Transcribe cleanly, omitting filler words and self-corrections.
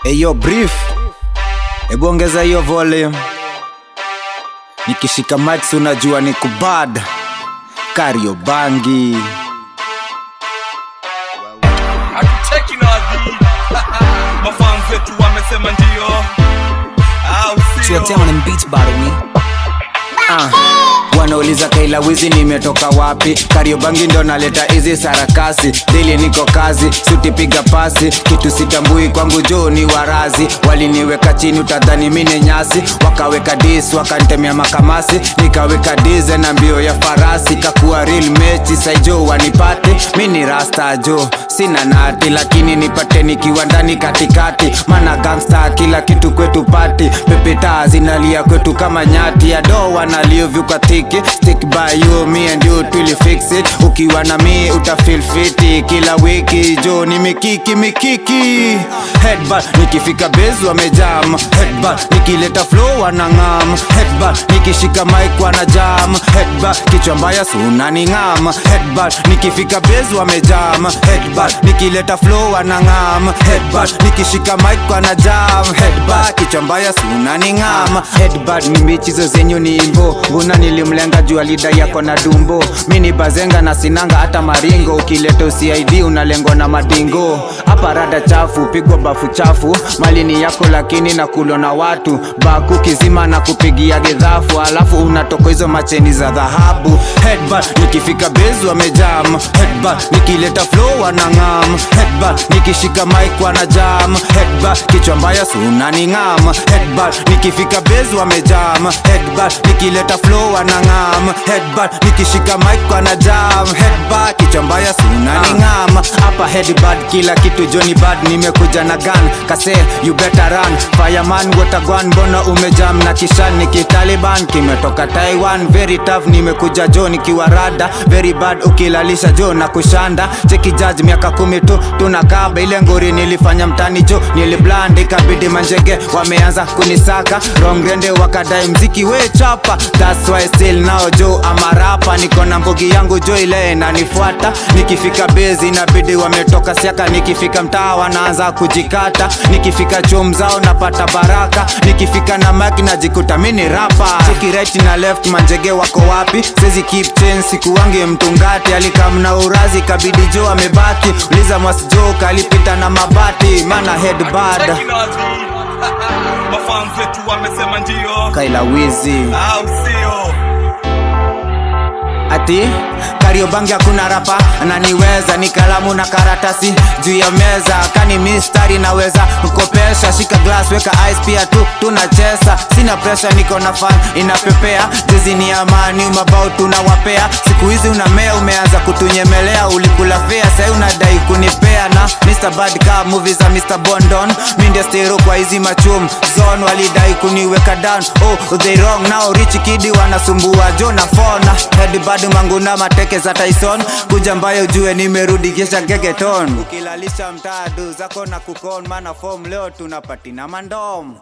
Eyo brief, ebu ongeza hiyo volume. Nikishika mic unajua ni kubad Kariobangi. Hatuteki na adhi mafans wetu wamesema ndio au sio? Tuwa down and beats by the way. Wanauliza Kaila wizi nimetoka wapi? Kariobangi ndo naleta hizi sarakasi. Daily niko kazi, suti piga pasi. Kitu sitambui kwangu joo ni warazi. Waliniweka chini utadhani mine nyasi. Wakaweka dis, wakantemea makamasi. Nikaweka dize na mbio ya farasi. Kakuwa real mechi, saijo wanipate. Mini rasta jo, sina nati. Lakini nipate nikiwa ndani katikati. Mana gangsta kila kitu kwetu pati. Pepeta zinalia kwetu kama nyati. Ya do wanalio vyuka tiki. Stick by you, me and you till you fix it. Ukiwa na me uta feel fiti. Kila wiki jo ni mikiki Headbutt nikifika base wamejam. Headbutt nikileta flow wanangam. Headbutt nikishika mic wanajam. Headbutt kichwa mbaya suna ni ngam. Headbutt nikifika base wamejam. Headbutt nikileta flow wanangam. Headbutt nikishika mic wanajam. Headbutt kichwa mbaya suna ni ngam. Headbutt ni michizo zenyu ni imbo. Mbona nilimlenga jua lida yako na dumbo. Mini bazenga na sinanga hata maringo. Ukileta CID unalengwa na madingo. Hapa rada chafu, pigwa bafu chafu. Malini yako lakini na kulo na watu. Baku kizima na kupigia gidhafu. Alafu unatoko hizo macheni za dhahabu. Headbutt nikifika base wamejam. Headbutt nikileta flow wanangam. Headbutt nikishika mic wanajam. Headbutt kichwa mbaya suna ni ngam. Headbutt nikifika base wamejam. Headbutt nikileta flow wanangam. Headbutt nikishika mic wanajam. Headbutt kichwa mbaya suna ni ngam. Hapa headbutt kila kitu Johnny Bad. Nimekuja na gun kase you better run. Fireman watagwan mbona umejam na kishan. Nikitaliban kimetoka Taiwan. Very tough nimekuja jo nikiwa rada. Very bad ukilalisha jo na kushanda. Cheki judge miaka 10 tu tunakaba. Ile ngori nilifanya mtani jo niliblanda. Ikabidi manjege wameanza kunisaka. Wrong rende wakadai mziki we chapa. That's why still now jo amarapa. Niko na mbogi yangu jo ile inanifuata. Nikifika base inabidi wametoka siaka. Nikifika mtaa wanaanza kujikata. Nikifika chom zao napata baraka. Nikifika na mic najikuta mini rapa. Cheki right na left manjege wako wapi? Sezi keep chain siku wangi mtungati. Alikam na urazi kabidi jo amebaki. Uliza mwasi jo kalipita na mabati. Mana headbutt Hatuteki na adhi mafans wetu wamesema ndio Kaila wizi au sio? ati Kariobangi hakuna rapa ananiweza. Ni kalamu na karatasi juu ya meza. Kani mistari naweza mkopesha. Shika glass weka ice pia tu tunachesa. Sina pressure niko na fan inapepea. Jezi ni amani umabao tunawapea. Siku hizi unamea umeanza kutunyemelea. Ulikula fea sai unadai kunipea. Na Mr. Bad Car movies za Mr. Bondon. Minde stereo kwa hizi machum zone. Walidai kuniweka down oh they wrong now. Rich kidi wanasumbua jo na phone. Headbutt mangu na mateke za Tyson. Kuja mbayo jue nimerudi kesha gegeton. Ukilalisha mtadu zako na kukon. Mana form leo tunapatina mandom.